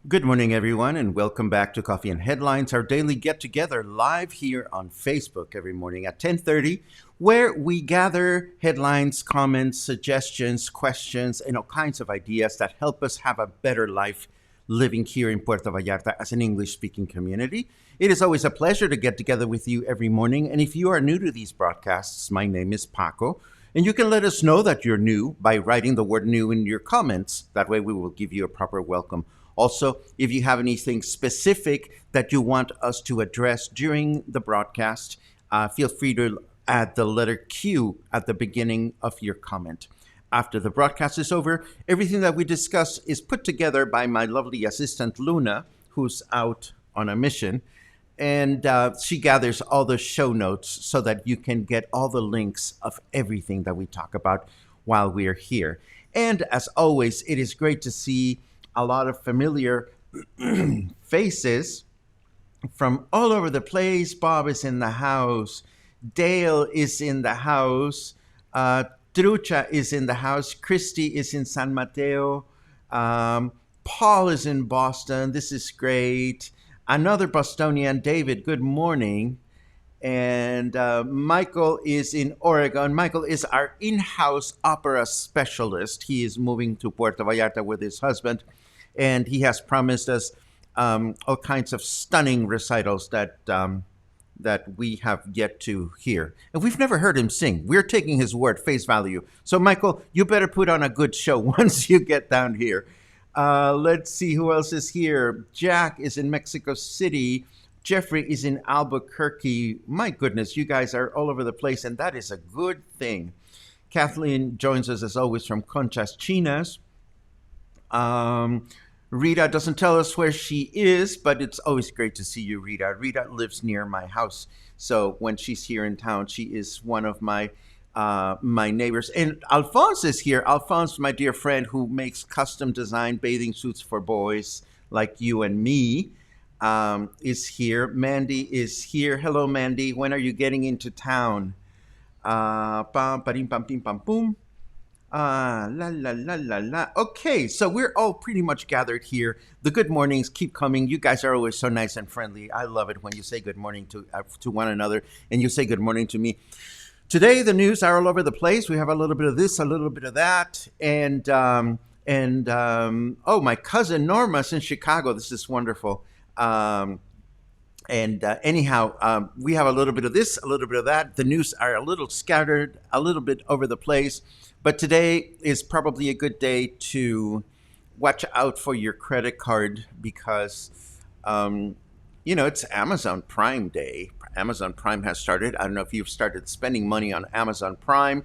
Good morning, everyone, and welcome back to Coffee and Headlines, our daily get-together live here on Facebook every morning at 10:30, where we gather headlines, comments, suggestions, questions, and all kinds of ideas that help us have a better life living here in Puerto Vallarta as an English-speaking community. It is always a pleasure to get together with you every morning, and if you are new to these broadcasts, my name is Paco, and you can let us know that you're new by writing the word new in your comments. That way we will give you a proper welcome. Also, if you have anything specific that you want us to address during the broadcast, feel free to add the letter Q at the beginning of your comment. After the broadcast is over, everything that we discuss is put together by my lovely assistant, Luna, who's out on a mission. And she gathers all the show notes so that you can get all the links of everything that we talk about while we're here. And as always, it is great to see a lot of familiar faces from all over the place. Bob is in the house. Dale is in the house. Trucha is in the house. Christy is in San Mateo. Paul is in Boston. This is great. Another Bostonian, David, good morning. And Michael is in Oregon. Michael is our in-house opera specialist. He is moving to Puerto Vallarta with his husband, and he has promised us all kinds of stunning recitals that we have yet to hear. And we've never heard him sing. We're taking his word, face value. So, Michael, you better put on a good show once you get down here. Let's see who else is here. Jack is in Mexico City. Jeffrey is in Albuquerque. My goodness, you guys are all over the place, and that is a good thing. Kathleen joins us, as always, from Conchas Chinas. Rita doesn't tell us where she is, but it's always great to see you, Rita. Rita lives near my house, so when she's here in town, she is one of my neighbors. And Alphonse is here. Alphonse, my dear friend, who makes custom-designed bathing suits for boys like you and me, is here. Mandy is here. Hello, Mandy. When are you getting into town? Pam, parim, pam, pim, pam, boom. La, la, la, la, la. Okay, so we're all pretty much gathered here. The good mornings keep coming. You guys are always so nice and friendly. I love it when you say good morning to one another, and you say good morning to me. Today, the news are all over the place. We have a little bit of this, a little bit of that, and oh, my cousin Norma's in Chicago. This is wonderful. Anyhow, we have a little bit of this, a little bit of that. The news are a little scattered, a little bit over the place. But today is probably a good day to watch out for your credit card because, it's Amazon Prime Day. Amazon Prime has started. I don't know if you've started spending money on Amazon Prime.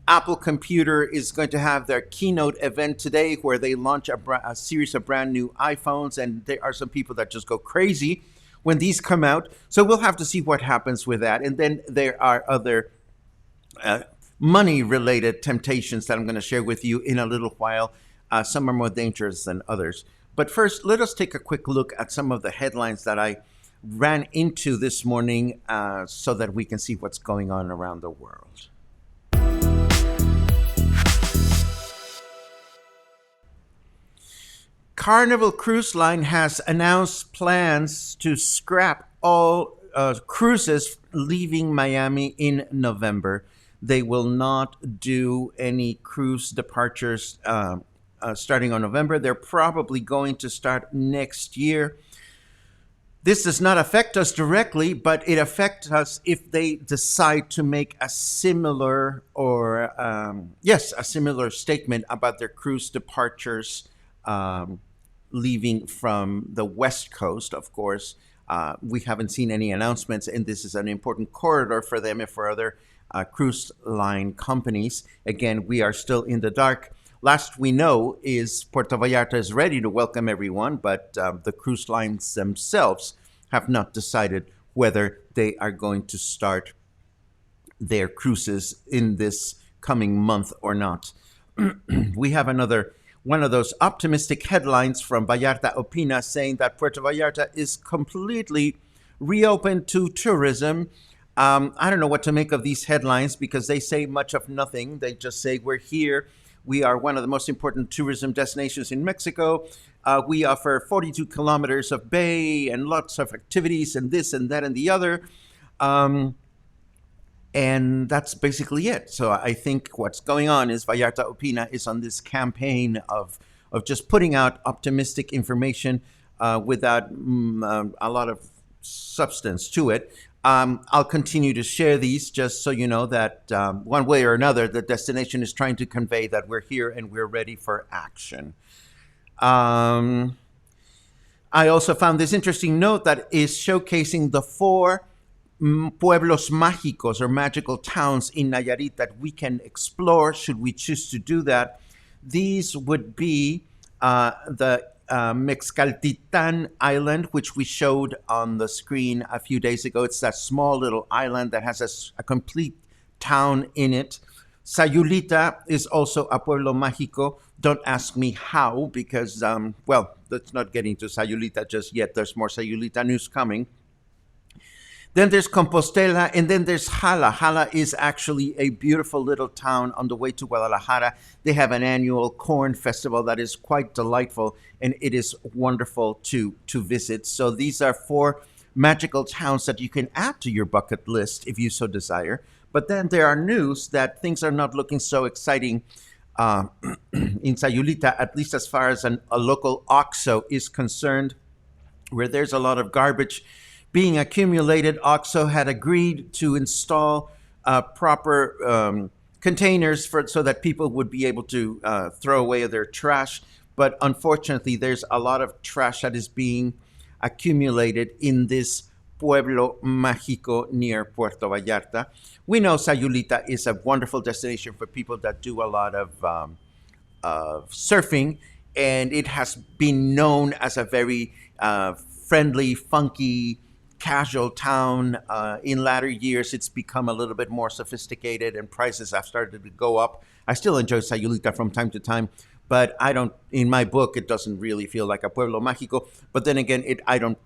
Apple Computer is going to have their keynote event today where they launch a series of brand new iPhones, and there are some people that just go crazy when these come out. So we'll have to see what happens with that. And then there are other money-related temptations that I'm going to share with you in a little while. Some are more dangerous than others. But first, let us take a quick look at some of the headlines that I ran into this morning so that we can see what's going on around the world. Carnival Cruise Line has announced plans to scrap all cruises leaving Miami in November. They will not do any cruise departures starting on November. They're probably going to start next year. This does not affect us directly, but it affects us if they decide to make a similar a similar statement about their cruise departures leaving from the West Coast, of course. We haven't seen any announcements, and this is an important corridor for them and for other cruise line companies. Again, we are still in the dark. Last we know is Puerto Vallarta is ready to welcome everyone, but the cruise lines themselves have not decided whether they are going to start their cruises in this coming month or not. We have another one of those optimistic headlines from Vallarta Opina saying that Puerto Vallarta is completely reopened to tourism. I don't know what to make of these headlines because they say much of nothing. They just say we're here. We are one of the most important tourism destinations in Mexico. We offer 42 kilometers of bay and lots of activities and this and that and the other. And that's basically it. So I think what's going on is Vallarta Opina is on this campaign of just putting out optimistic information without a lot of substance to it. I'll continue to share these just so you know that one way or another, the destination is trying to convey that we're here and we're ready for action. I also found this interesting note that is showcasing the 4 Pueblos Mágicos or magical towns in Nayarit that we can explore should we choose to do that. These would be the Mexcaltitan Island, which we showed on the screen a few days ago. It's that small little island that has a complete town in it. Sayulita is also a Pueblo Mágico. Don't ask me how because, let's not get into Sayulita just yet. There's more Sayulita news coming. Then there's Compostela, and then there's Jala. Jala is actually a beautiful little town on the way to Guadalajara. They have an annual corn festival that is quite delightful, and it is wonderful to visit. So these are 4 magical towns that you can add to your bucket list if you so desire. But then there are news that things are not looking so exciting in Sayulita, at least as far as a local OXXO is concerned, where there's a lot of garbage being accumulated. OXXO had agreed to install proper containers so that people would be able to throw away their trash. But unfortunately, there's a lot of trash that is being accumulated in this Pueblo Mágico near Puerto Vallarta. We know Sayulita is a wonderful destination for people that do a lot of surfing, and it has been known as a very friendly, funky, casual town. In latter years, it's become a little bit more sophisticated and prices have started to go up. I still enjoy Sayulita from time to time, but in my book, it doesn't really feel like a Pueblo Mágico. But then again, I don't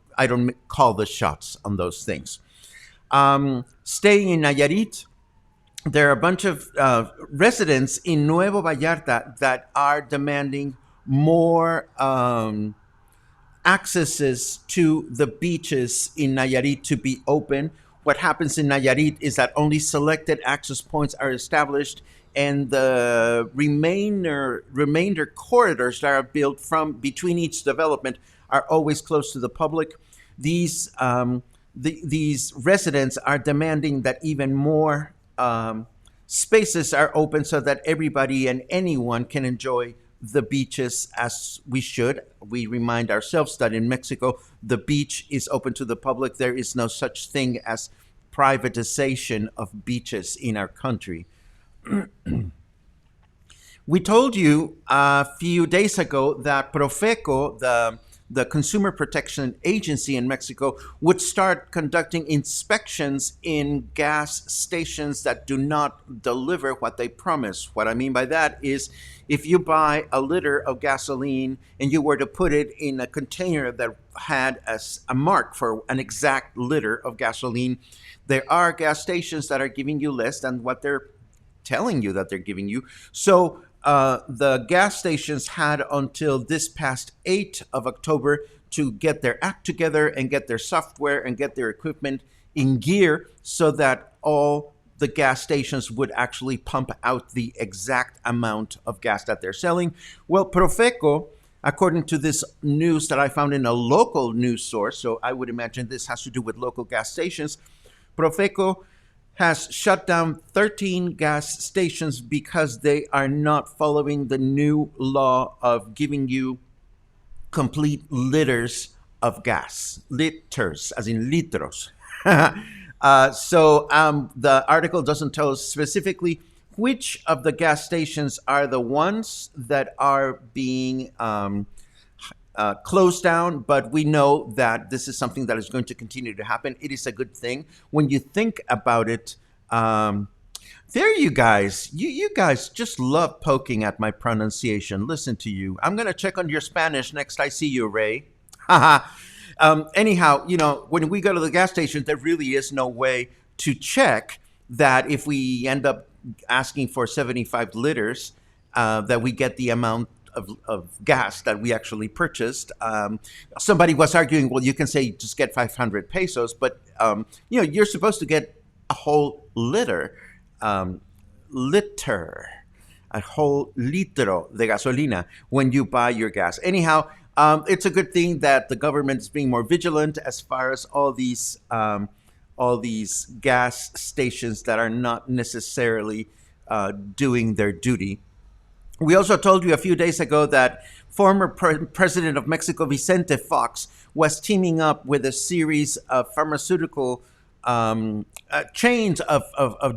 call the shots on those things. Staying in Nayarit, there are a bunch of residents in Nuevo Vallarta that are demanding more accesses to the beaches in Nayarit to be open. What happens in Nayarit is that only selected access points are established, and the remainder corridors that are built from between each development are always closed to the public. These residents are demanding that even more spaces are open so that everybody and anyone can enjoy the beaches as we should. We remind ourselves that in Mexico, the beach is open to the public. There is no such thing as privatization of beaches in our country. We told you a few days ago that PROFECO, the Consumer Protection Agency in Mexico, would start conducting inspections in gas stations that do not deliver what they promise. What I mean by that is if you buy a liter of gasoline and you were to put it in a container that had a mark for an exact liter of gasoline, there are gas stations that are giving you less than what they're telling you that they're giving you. So the gas stations had until this past 8th of October to get their act together and get their software and get their equipment in gear so that all the gas stations would actually pump out the exact amount of gas that they're selling. Well, PROFECO, according to this news that I found in a local news source, so I would imagine this has to do with local gas stations, PROFECO has shut down 13 gas stations because they are not following the new law of giving you complete liters of gas. Liters, as in litros. The article doesn't tell us specifically which of the gas stations are the ones that are being closed down, but we know that this is something that is going to continue to happen. It is a good thing. When you think about it, there you guys, you guys just love poking at my pronunciation. Listen to you. I'm going to check on your Spanish next I see you, Ray. Anyhow, when we go to the gas station, there really is no way to check that if we end up asking for 75 liters, that we get the amount of gas that we actually purchased. Somebody was arguing, well, you can say just get 500 pesos, but you're supposed to get a whole liter, a whole litro de gasolina when you buy your gas. Anyhow, it's a good thing that the government is being more vigilant as far as all these gas stations that are not necessarily doing their duty. We also told you a few days ago that former president of Mexico, Vicente Fox, was teaming up with a series of pharmaceutical chains of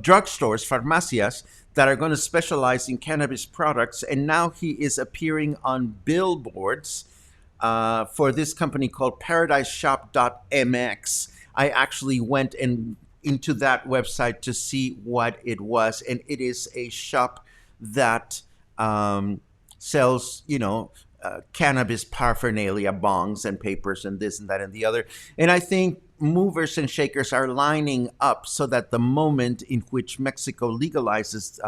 drugstores, farmacias, that are going to specialize in cannabis products. And now he is appearing on billboards for this company called ParadiseShop.mx. I actually went into that website to see what it was. And it is a shop that sells, cannabis paraphernalia, bongs and papers and this and that and the other. And I think movers and shakers are lining up so that the moment in which Mexico legalizes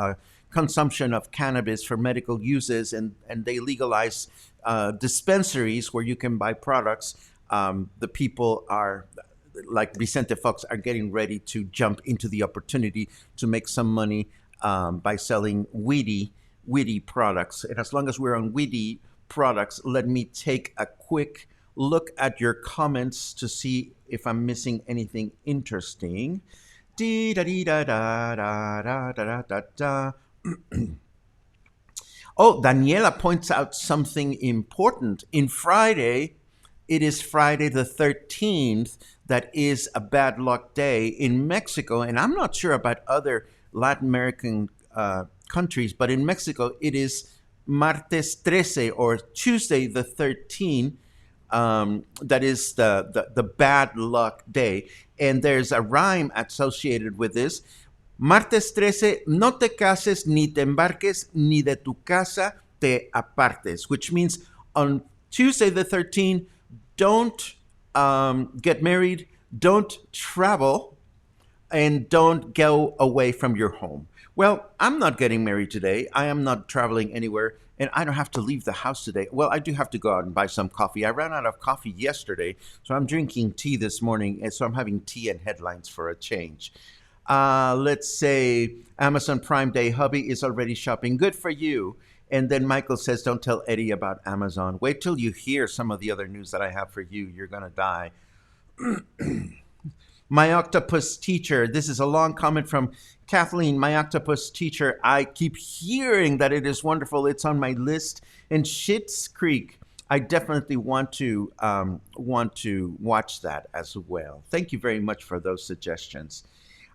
consumption of cannabis for medical uses and they legalize dispensaries where you can buy products, the people are, like Vicente Fox, are getting ready to jump into the opportunity to make some money by selling weedy products. And as long as we're on weedy products, let me take a quick look at your comments to see if I'm missing anything interesting. Oh, Daniela points out something important. It is Friday the 13th. That is a bad luck day in Mexico. And I'm not sure about other Latin American countries, but in Mexico, it is Martes 13 or Tuesday the 13th. That is the bad luck day. And there's a rhyme associated with this. Martes 13, no te cases ni te embarques, ni de tu casa te apartes, which means on Tuesday the 13th, don't get married, don't travel, and don't go away from your home. Well, I'm not getting married today. I am not traveling anywhere, and I don't have to leave the house today. Well, I do have to go out and buy some coffee. I ran out of coffee yesterday, so I'm drinking tea this morning, and so I'm having tea and headlines for a change. Let's say Amazon Prime Day, hubby is already shopping. Good for you. And then Michael says, don't tell Eddie about Amazon. Wait till you hear some of the other news that I have for you. You're going to die. My octopus teacher. This is a long comment from Kathleen. My octopus teacher. I keep hearing that it is wonderful. It's on my list. And Schitt's Creek. I definitely want to watch that as well. Thank you very much for those suggestions.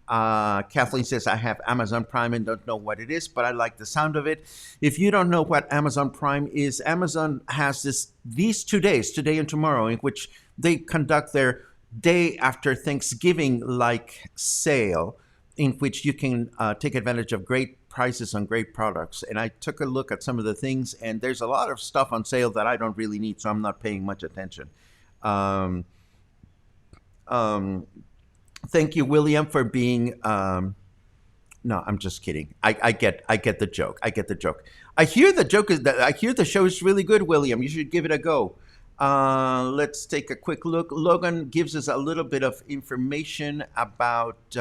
Kathleen says, I have Amazon Prime and don't know what it is, but I like the sound of it. If you don't know what Amazon Prime is, Amazon has these 2 days, today and tomorrow, in which they conduct their day after Thanksgiving-like sale, in which you can take advantage of great prices on great products. And I took a look at some of the things, and there's a lot of stuff on sale that I don't really need, so I'm not paying much attention. Thank you, William, for being. No, I'm just kidding. I get the joke. I get the joke. I hear the joke is that I hear the show is really good, William. You should give it a go. Let's take a quick look. Logan gives us a little bit of information about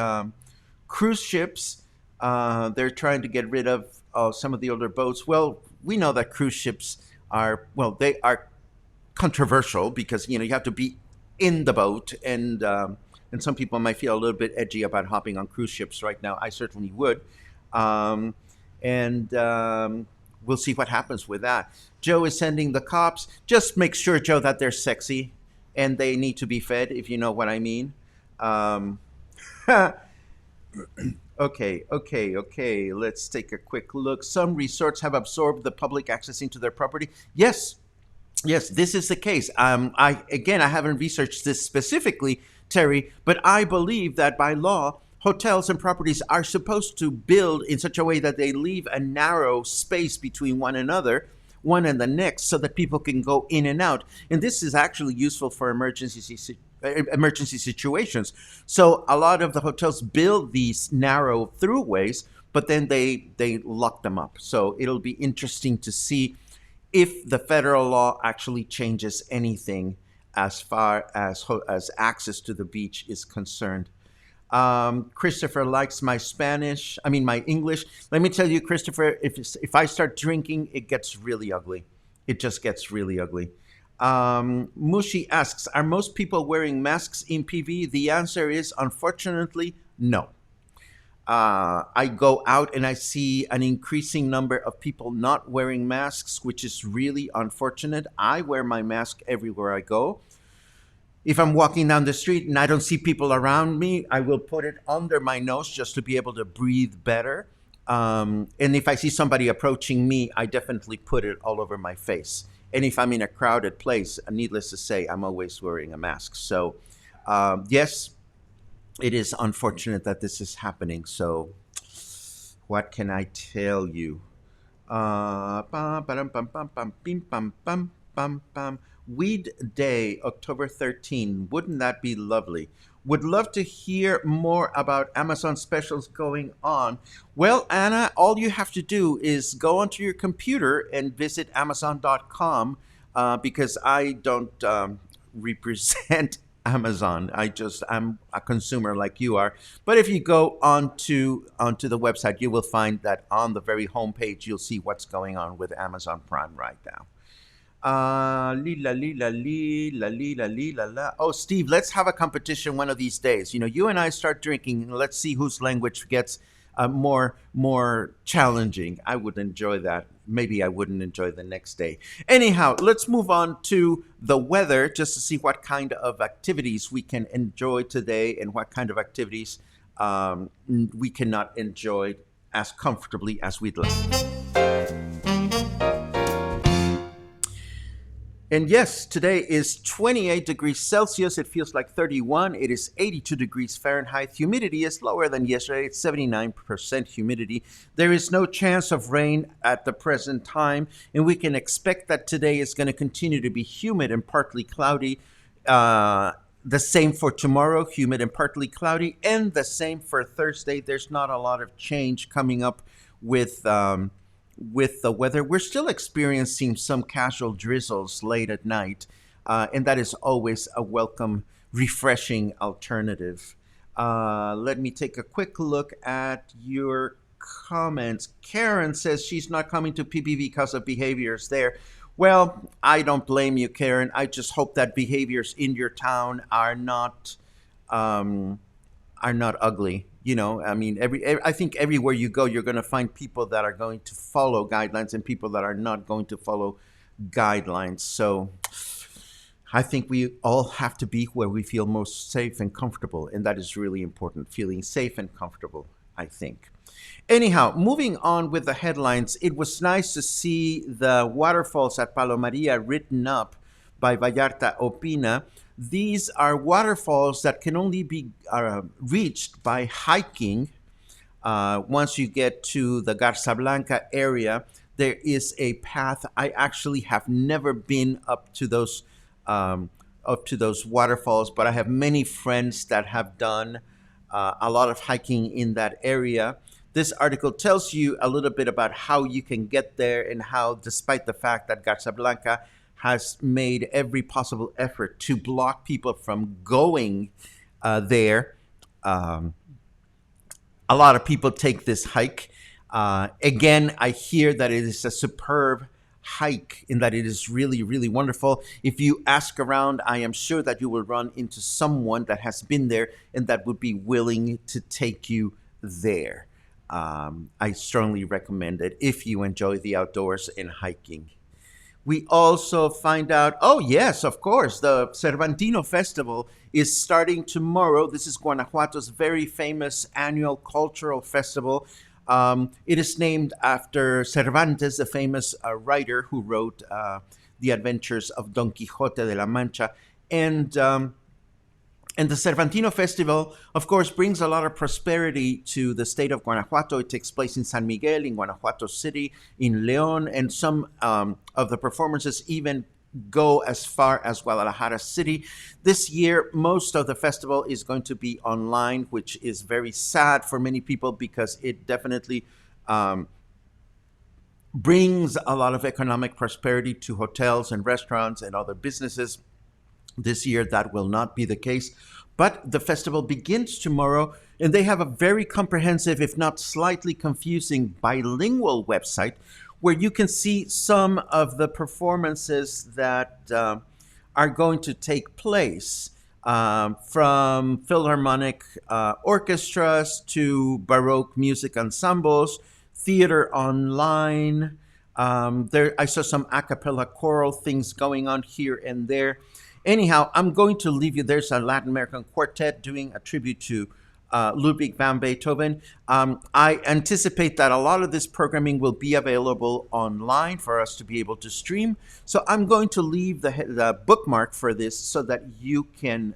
Cruise ships, they're trying to get rid of some of the older boats. Well, we know that cruise ships are, well, they are controversial because you have to be in the boat, and some people might feel a little bit edgy about hopping on cruise ships right now. I certainly would, um, and we'll see what happens with that. Joe is sending the cops. Just make sure, Joe, that they're sexy and they need to be fed, if you know what I mean. Um, okay. Let's take a quick look. Some resorts have absorbed the public access into their property. Yes, this is the case. I haven't researched this specifically, Terry, but I believe that by law, hotels and properties are supposed to build in such a way that they leave a narrow space between one another, one and the next, so that people can go in and out. And this is actually useful for emergency situations. So a lot of the hotels build these narrow throughways, but then they lock them up. So it'll be interesting to see if the federal law actually changes anything as far as access to the beach is concerned. Christopher likes my my English. Let me tell you, Christopher, if I start drinking, it gets really ugly. It just gets really ugly. Mushi asks, are most people wearing masks in PV? The answer is, unfortunately, no. I go out and I see an increasing number of people not wearing masks, which is really unfortunate. I wear my mask everywhere I go. If I'm walking down the street and I don't see people around me, I will put it under my nose just to be able to breathe better. And if I see somebody approaching me, I definitely put it all over my face. And if I'm in a crowded place, needless to say, I'm always wearing a mask. So, yes, it is unfortunate that this is happening. So, what can I tell you? Weed Day, October 13. Wouldn't that be lovely? Would love to hear more about Amazon specials going on. Well, Anna, all you have to do is go onto your computer and visit Amazon.com, because I don't represent Amazon. I'm a consumer like you are. But if you go onto the website, you will find that on the very homepage, you'll see what's going on with Amazon Prime right now. Lila, lila, lila, lila, lila, la. Oh, Steve, let's have a competition one of these days. You and I start drinking. Let's see whose language gets more challenging. I would enjoy that. Maybe I wouldn't enjoy the next day. Anyhow, let's move on to the weather just to see what kind of activities we can enjoy today and what kind of activities we cannot enjoy as comfortably as we'd like. And yes, today is 28 degrees Celsius. It feels like 31. It is 82 degrees Fahrenheit. Humidity is lower than yesterday. It's 79% humidity. There is no chance of rain at the present time, and we can expect that today is going to continue to be humid and partly cloudy. The same for tomorrow, humid and partly cloudy, and the same for Thursday. There's not a lot of change coming up with the weather. We're still experiencing some casual drizzles late at night, and that is always a welcome, refreshing alternative. Let me take a quick look at your comments. Karen says she's not coming to PB because of behaviors there. Well, I don't blame you, Karen. I just hope that behaviors in your town are not ugly. I think everywhere you go, you're going to find people that are going to follow guidelines and people that are not going to follow guidelines. So I think we all have to be where we feel most safe and comfortable. And that is really important, feeling safe and comfortable, I think. Anyhow, moving on with the headlines, it was nice to see the waterfalls at Palomaria written up by Vallarta Opina. These are waterfalls that can only be reached by hiking. Once you get to the Garza Blanca area, there is a path. I actually have never been up to those waterfalls, but I have many friends that have done a lot of hiking in that area. This article tells you a little bit about how you can get there and how, despite the fact that Garza Blanca has made every possible effort to block people from going there, A lot of people take this hike. Again, I hear that it is a superb hike in that it is really, really wonderful. If you ask around, I am sure that you will run into someone that has been there and that would be willing to take you there. I strongly recommend it if you enjoy the outdoors and hiking. We also find out, oh, yes, of course, the Cervantino Festival is starting tomorrow. This is Guanajuato's very famous annual cultural festival. It is named after Cervantes, the famous writer who wrote The Adventures of Don Quixote de la Mancha. And and the Cervantino Festival, of course, brings a lot of prosperity to the state of Guanajuato. It takes place in San Miguel, in Guanajuato City, in León, and some of the performances even go as far as Guadalajara City. This year, most of the festival is going to be online, which is very sad for many people because it definitely brings a lot of economic prosperity to hotels and restaurants and other businesses. This year, that will not be the case. But the festival begins tomorrow, and they have a very comprehensive, if not slightly confusing, bilingual website where you can see some of the performances that are going to take place, from Philharmonic orchestras to Baroque music ensembles, theater online. I saw some a cappella choral things going on here and there. Anyhow, I'm going to leave you. There's a Latin American quartet doing a tribute to Ludwig van Beethoven. I anticipate that a lot of this programming will be available online for us to be able to stream. So I'm going to leave the bookmark for this so that you can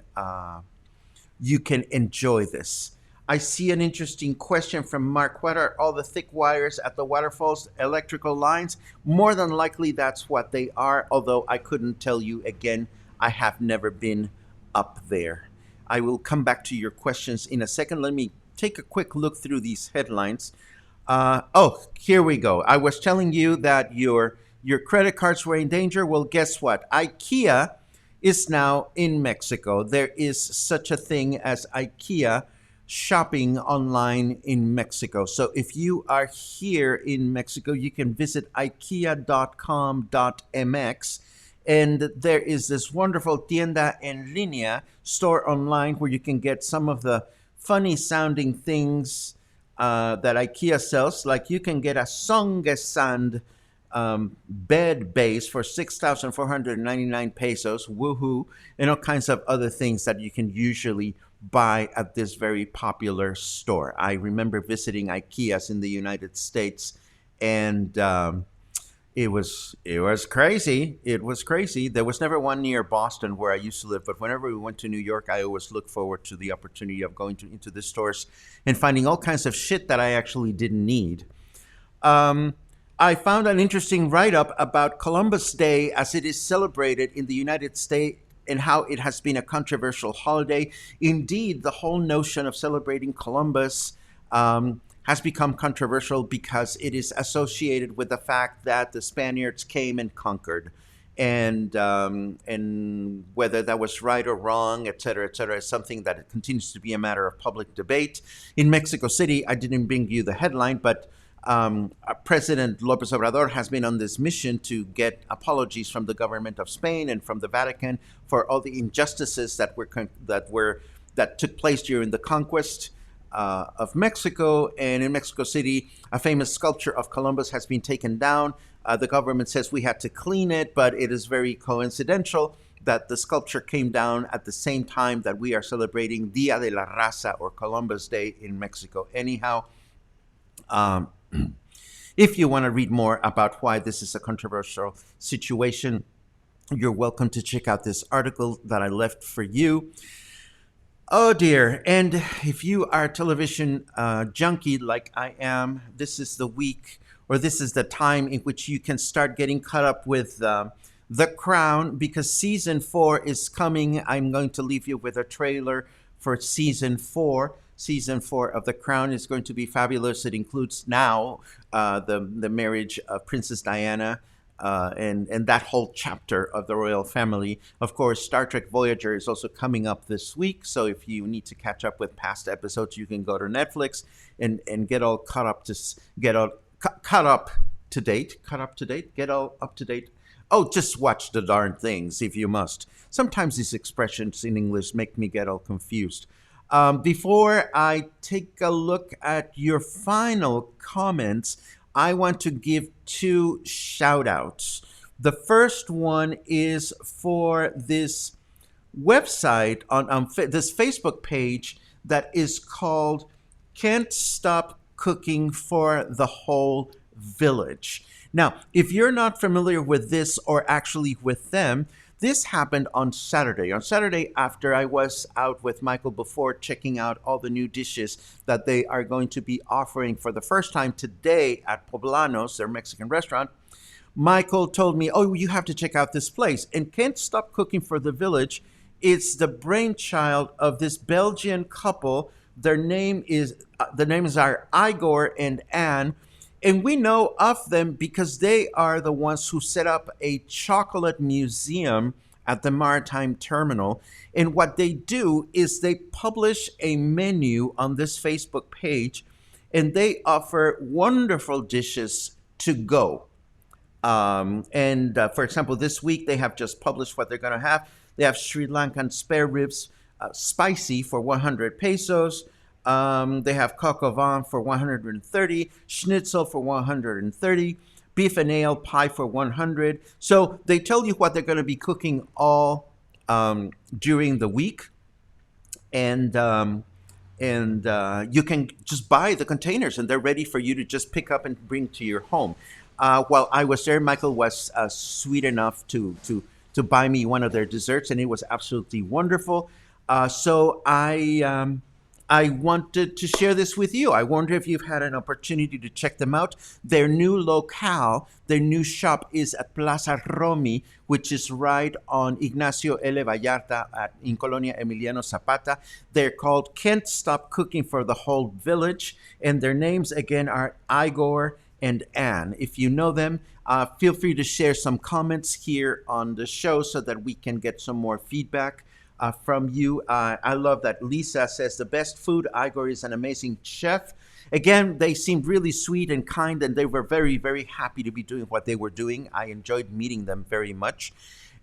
enjoy this. I see an interesting question from Mark. What are all the thick wires at the waterfalls? Electrical lines? More than likely, that's what they are, although I couldn't tell you again. I have never been up there. I will come back to your questions in a second. Let me take a quick look through these headlines. Here we go. I was telling you that your credit cards were in danger. Well, guess what? IKEA is now in Mexico. There is such a thing as IKEA shopping online in Mexico. So if you are here in Mexico, you can visit ikea.com.mx. And there is this wonderful tienda en línea, store online, where you can get some of the funny sounding things that IKEA sells. Like you can get a Songesand bed base for 6,499 pesos, woohoo, and all kinds of other things that you can usually buy at this very popular store. I remember visiting IKEAs in the United States, and it was crazy. It was crazy. There was never one near Boston where I used to live, but whenever we went to New York, I always looked forward to the opportunity of going into the stores and finding all kinds of shit that I actually didn't need. I found an interesting write-up about Columbus Day as it is celebrated in the United States and how it has been a controversial holiday. Indeed, the whole notion of celebrating Columbus has become controversial because it is associated with the fact that the Spaniards came and conquered. And whether that was right or wrong, et cetera, is something that continues to be a matter of public debate. In Mexico City, I didn't bring you the headline, but President López Obrador has been on this mission to get apologies from the government of Spain and from the Vatican for all the injustices that took place during the conquest of Mexico. And in Mexico City, a famous sculpture of Columbus has been taken down. The government says we had to clean it, but it is very coincidental that the sculpture came down at the same time that we are celebrating Dia de la Raza, or Columbus Day, in Mexico. Anyhow, if you want to read more about why this is a controversial situation, you're welcome to check out this article that I left for you. Oh dear. And if you are a television junkie like I am, this is the week, or this is the time in which you can start getting caught up with The Crown, because season 4 is coming. I'm going to leave you with a trailer for season 4. Season 4 of The Crown is going to be fabulous. It includes now the marriage of Princess Diana and that whole chapter of the royal family. Of course, Star Trek Voyager is also coming up this week, so if you need to catch up with past episodes, you can go to Netflix and get all caught up to get all caught up to date, get all up to date. Oh, just watch the darn things if you must. Sometimes these expressions in English make me get all confused. Before I take a look at your final comments, I want to give two shout outs. The first one is for this website on this Facebook page that is called Can't Stop Cooking for the Whole Village. Now, if you're not familiar with this or actually with them, this happened on Saturday. On Saturday, after I was out with Michael before checking out all the new dishes that they are going to be offering for the first time today at Poblanos, their Mexican restaurant, Michael told me, "Oh, you have to check out this place." And Can't Stop Cooking for the Village. It's the brainchild of this Belgian couple. Their names are Igor and Anne. And we know of them because they are the ones who set up a chocolate museum at the Maritime Terminal. And what they do is they publish a menu on this Facebook page, and they offer wonderful dishes to go. And for example, this week they have just published what they're going to have. They have Sri Lankan spare ribs, spicy for 100 pesos. They have coq au vin for 130, schnitzel for 130, beef and ale pie for 100. So they tell you what they're going to be cooking all during the week, and you can just buy the containers, and they're ready for you to just pick up and bring to your home. While I was there, Michael was sweet enough to buy me one of their desserts, and it was absolutely wonderful. I wanted to share this with you. I wonder if you've had an opportunity to check them out. Their new locale, their new shop is at Plaza Romy, which is right on Ignacio L. Vallarta in Colonia Emiliano Zapata. They're called Can't Stop Cooking for the Whole Village, and their names again are Igor and Anne. If you know them, feel free to share some comments here on the show so that we can get some more feedback from you. I love that Lisa says the best food. Igor is an amazing chef. Again, they seemed really sweet and kind, and they were very, very happy to be doing what they were doing. I enjoyed meeting them very much.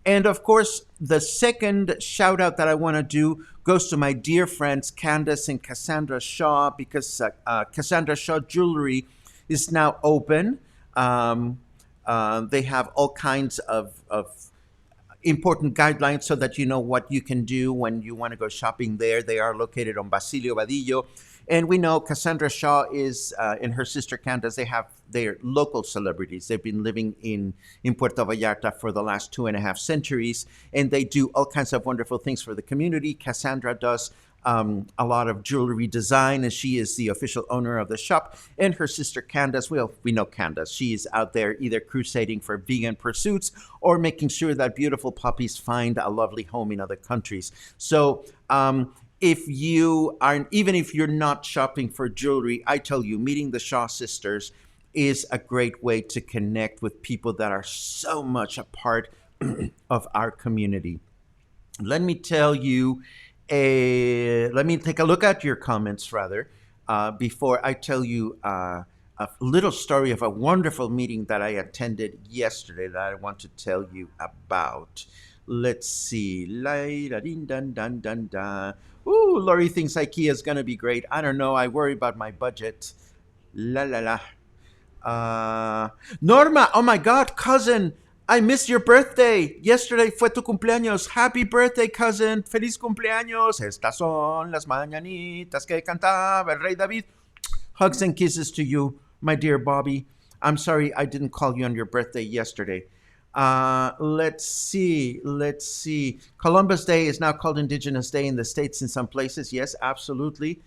And of course, the second shout out that I want to do goes to my dear friends Candace and Cassandra Shaw, because Cassandra Shaw Jewelry is now open. They have all kinds of important guidelines so that you know what you can do when you want to go shopping there. They are located on Basilio Vadillo. And we know Cassandra Shaw is, and her sister Candace, they have their local celebrities. They've been living in Puerto Vallarta for the last 2.5 centuries, and they do all kinds of wonderful things for the community. Cassandra does a lot of jewelry design, and she is the official owner of the shop. And her sister Candace, well, we know Candace. She is out there either crusading for vegan pursuits or making sure that beautiful puppies find a lovely home in other countries. So if you are, even if you're not shopping for jewelry, I tell you, meeting the Shaw sisters is a great way to connect with people that are so much a part of our community. Let me tell you, let me take a look at your comments rather, before I tell you a little story of a wonderful meeting that I attended yesterday that I want to tell you about. Let's see. Ooh, Lori thinks IKEA is going to be great. I don't know. I worry about my budget. La la la. Norma, oh my God, cousin, I missed your birthday. Yesterday fue tu cumpleaños. Happy birthday, cousin. Feliz cumpleaños. Estas son las mañanitas que cantaba el rey David. Hugs and kisses to you, my dear Bobby. I'm sorry I didn't call you on your birthday yesterday. Let's see. Columbus Day is now called Indigenous Day in the States in some places. Yes, absolutely.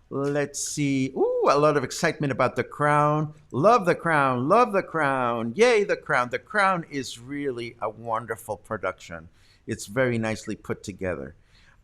Let's see. Ooh, a lot of excitement about The Crown. Love The Crown. Love The Crown. Yay, The Crown. The Crown is really a wonderful production. It's very nicely put together.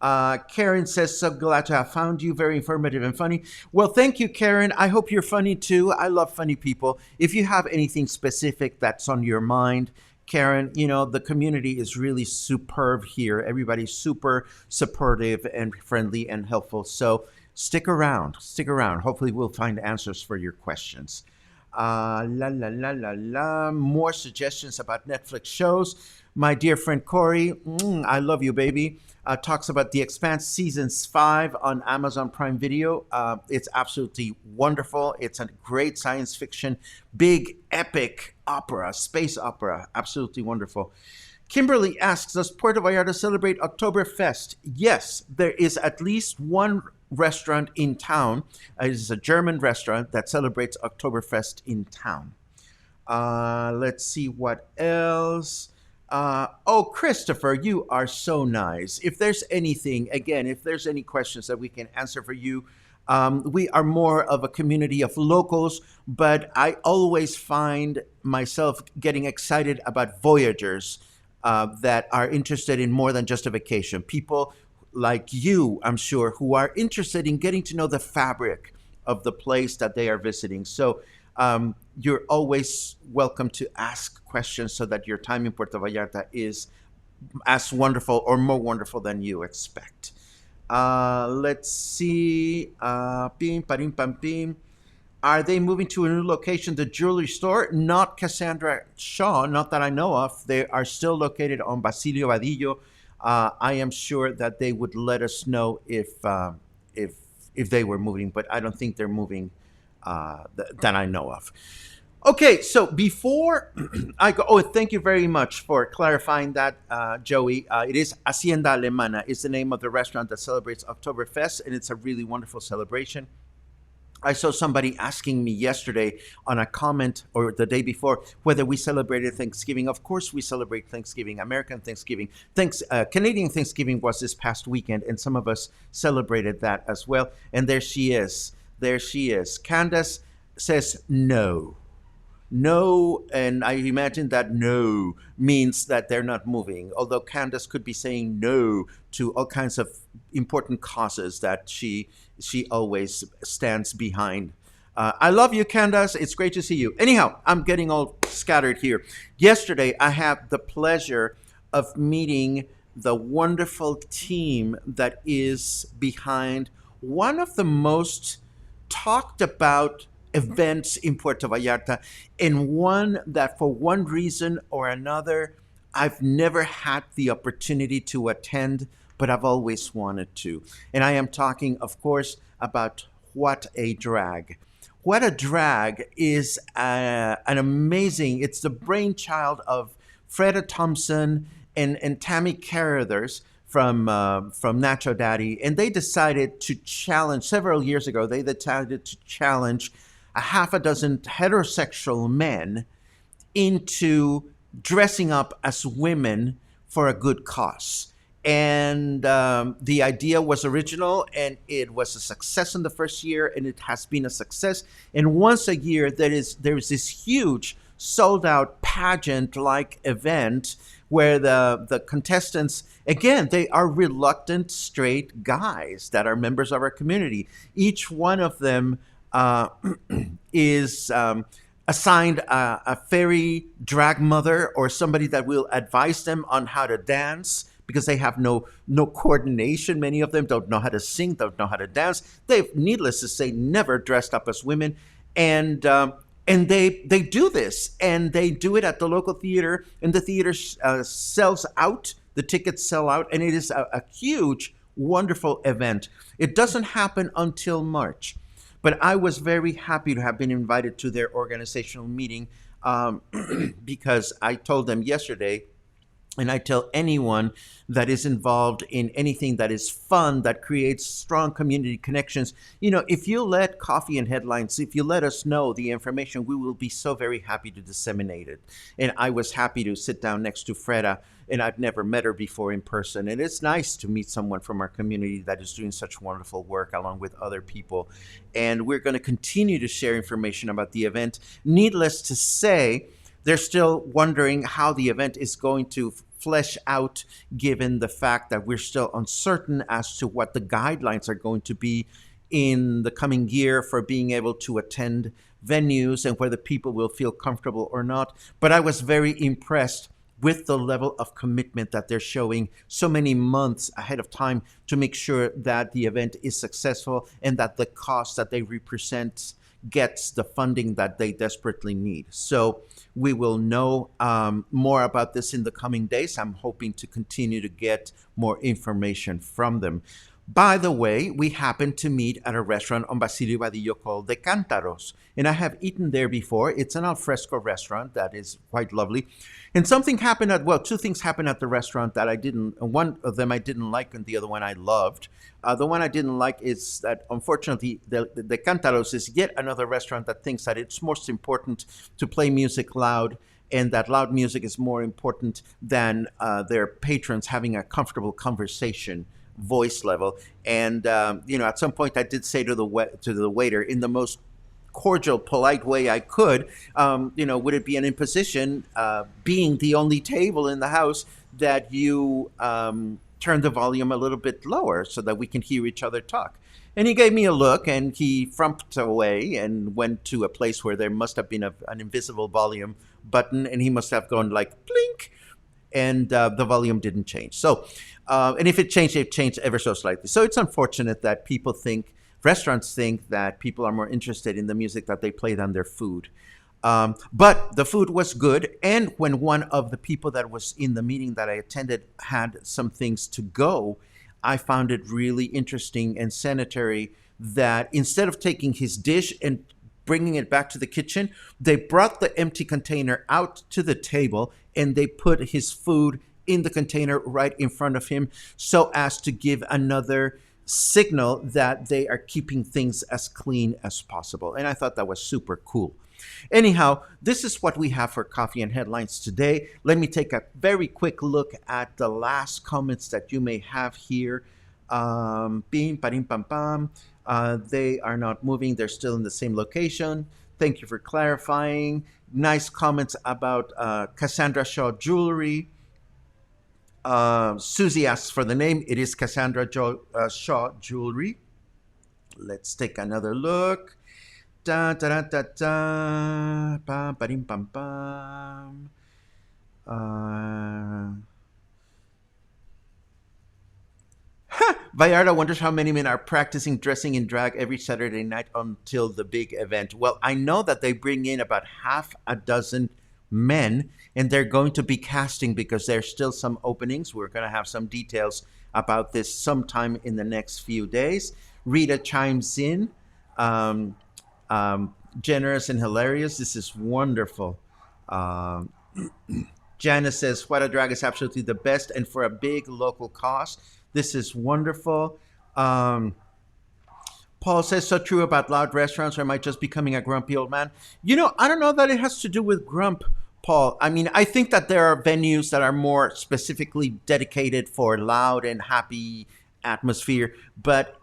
Karen says, so glad to have found you. Very informative and funny. Well, thank you, Karen. I hope you're funny too. I love funny people. If you have anything specific that's on your mind, Karen, the community is really superb here. Everybody's super supportive and friendly and helpful. So stick around. Stick around. Hopefully, we'll find answers for your questions. La la la la la. More suggestions about Netflix shows. My dear friend Corey, I love you, baby. Talks about The Expanse Seasons 5 on Amazon Prime Video. It's absolutely wonderful. It's a great science fiction, big, epic opera, space opera. Absolutely wonderful. Kimberly asks, does Puerto Vallarta celebrate Oktoberfest? Yes, there is at least one restaurant in town. It is a German restaurant that celebrates Oktoberfest in town. Let's see what else. Oh, Christopher, you are so nice. If there's anything, again, if there's any questions that we can answer for you, we are more of a community of locals, but I always find myself getting excited about voyagers that are interested in more than just a vacation. People like you, I'm sure, who are interested in getting to know the fabric of the place that they are visiting. So you're always welcome to ask questions so that your time in Puerto Vallarta is as wonderful or more wonderful than you expect. Let's see. Pim, parim, pam, pim. Are they moving to a new location, the jewelry store? Not Cassandra Shaw, not that I know of. They are still located on Basilio Vadillo. I am sure that they would let us know if they were moving, but I don't think they're moving that I know of. Okay, so before I go, thank you very much for clarifying that, Joey. It is Hacienda Alemana is the name of the restaurant that celebrates Oktoberfest, and it's a really wonderful celebration. I saw somebody asking me yesterday on a comment or the day before whether we celebrated Thanksgiving. Of course, we celebrate Thanksgiving, American Thanksgiving. Canadian Thanksgiving was this past weekend, and some of us celebrated that as well. And there she is. There she is. Candace says no. No, and I imagine that no means that they're not moving, although Candace could be saying no to all kinds of important causes that she always stands behind. I love you, Candace. It's great to see you. Anyhow, I'm getting all scattered here. Yesterday, I had the pleasure of meeting the wonderful team that is behind one of the most talked about events in Puerto Vallarta, and one that for one reason or another I've never had the opportunity to attend, but I've always wanted to. And I am talking, of course, about What a Drag. What a Drag is an amazing, it's the brainchild of Freda Thompson and Tammy Carruthers from Nacho Daddy, and they decided to challenge, several years ago, they decided to challenge a half a dozen heterosexual men into dressing up as women for a good cause. And the idea was original, and it was a success in the first year, and it has been a success. And once a year, there is this huge sold-out pageant-like event where the contestants, again, they are reluctant straight guys that are members of our community. Each one of them is assigned a fairy drag mother or somebody that will advise them on how to dance, because they have no coordination. Many of them don't know how to sing, don't know how to dance. They've, needless to say, never dressed up as women. And they do this, and they do it at the local theater, and the theater sells out. The tickets sell out, and it is a huge, wonderful event. It doesn't happen until March. But I was very happy to have been invited to their organizational meeting because I told them yesterday, and I tell anyone that is involved in anything that is fun, that creates strong community connections, if you let Coffee and Headlines, if you let us know the information, we will be so very happy to disseminate it. And I was happy to sit down next to Freda, and I've never met her before in person. And it's nice to meet someone from our community that is doing such wonderful work along with other people. And we're going to continue to share information about the event. Needless to say, they're still wondering how the event is going to flesh out, given the fact that we're still uncertain as to what the guidelines are going to be in the coming year for being able to attend venues and whether people will feel comfortable or not. But I was very impressed with the level of commitment that they're showing so many months ahead of time to make sure that the event is successful and that the cost that they represent gets the funding that they desperately need. So we will know more about this in the coming days. I'm hoping to continue to get more information from them. By the way, we happened to meet at a restaurant on Basilio Vadillo called De Cántaros, and I have eaten there before. It's an alfresco restaurant that is quite lovely. And something happened two things happened at the restaurant that I didn't, one of them I didn't like and the other one I loved. The one I didn't like is that, unfortunately, the Cántaros is yet another restaurant that thinks that it's most important to play music loud and that loud music is more important than their patrons having a comfortable conversation voice level. And at some point I did say to the waiter in the most cordial, polite way I could, would it be an imposition, being the only table in the house, that you turn the volume a little bit lower so that we can hear each other talk? And he gave me a look and he frumped away and went to a place where there must have been an invisible volume button, and he must have gone like blink, and the volume didn't change. So, and if it changed ever so slightly. So it's unfortunate that restaurants think that people are more interested in the music that they play than their food. But the food was good. And when one of the people that was in the meeting that I attended had some things to go, I found it really interesting and sanitary that instead of taking his dish and bringing it back to the kitchen, they brought the empty container out to the table and they put his food in the container right in front of him, so as to give another signal that they are keeping things as clean as possible. And I thought that was super cool. Anyhow, this is what we have for Coffee and Headlines today. Let me take a very quick look at the last comments that you may have here. Bim, parim, pam, pam. They are not moving. They're still in the same location. Thank you for clarifying. Nice comments about Cassandra Jewelry. Susie asks for the name. It is Cassandra Shaw Jewelry. Let's take another look. Da da da da da. Bam, badim, bam, bam. Vallarta wonders how many men are practicing dressing in drag every Saturday night until the big event. Well, I know that they bring in about half a dozen men, and they're going to be casting because there's still some openings. We're going to have some details about this sometime in the next few days. Rita chimes in. Generous and hilarious. This is wonderful. Janice says, What a Drag is absolutely the best and for a big local cost. This is wonderful. Paul says, so true about loud restaurants, or am I just becoming a grumpy old man? I don't know that it has to do with grump, Paul. I mean, I think that there are venues that are more specifically dedicated for loud and happy atmosphere. But,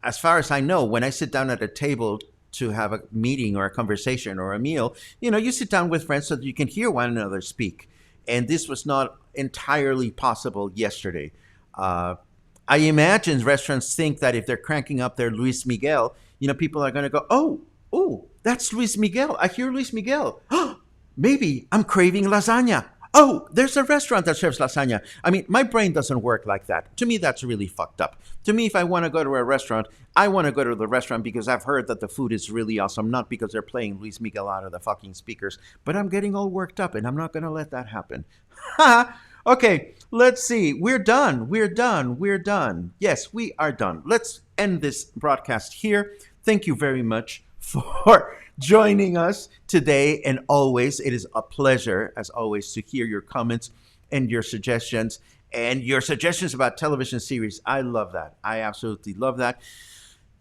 as far as I know, when I sit down at a table to have a meeting or a conversation or a meal, you sit down with friends so that you can hear one another speak. And this was not entirely possible yesterday. I imagine restaurants think that if they're cranking up their Luis Miguel, people are going to go, oh, that's Luis Miguel. I hear Luis Miguel. Maybe I'm craving lasagna. Oh, there's a restaurant that serves lasagna. I mean, my brain doesn't work like that. To me, that's really fucked up. To me, if I want to go to a restaurant, I want to go to the restaurant because I've heard that the food is really awesome, not because they're playing Luis Miguel out of the fucking speakers. But I'm getting all worked up, and I'm not going to let that happen. Okay, let's see. We're done. Yes, we are done. Let's end this broadcast here. Thank you very much for joining us today and always. It is a pleasure, as always, to hear your comments and your suggestions about television series. I love that. I absolutely love that.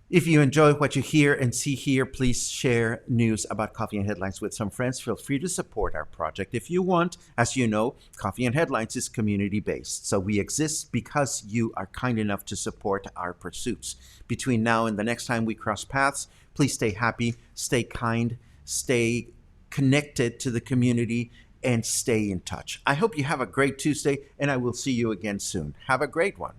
If you enjoy what you hear and see here, please share news about Coffee and Headlines with some friends. Feel free to support our project if you want. As you know, Coffee and Headlines is community-based, so we exist because you are kind enough to support our pursuits. Between now and the next time we cross paths, please stay happy, stay kind, stay connected to the community, and stay in touch. I hope you have a great Tuesday, and I will see you again soon. Have a great one.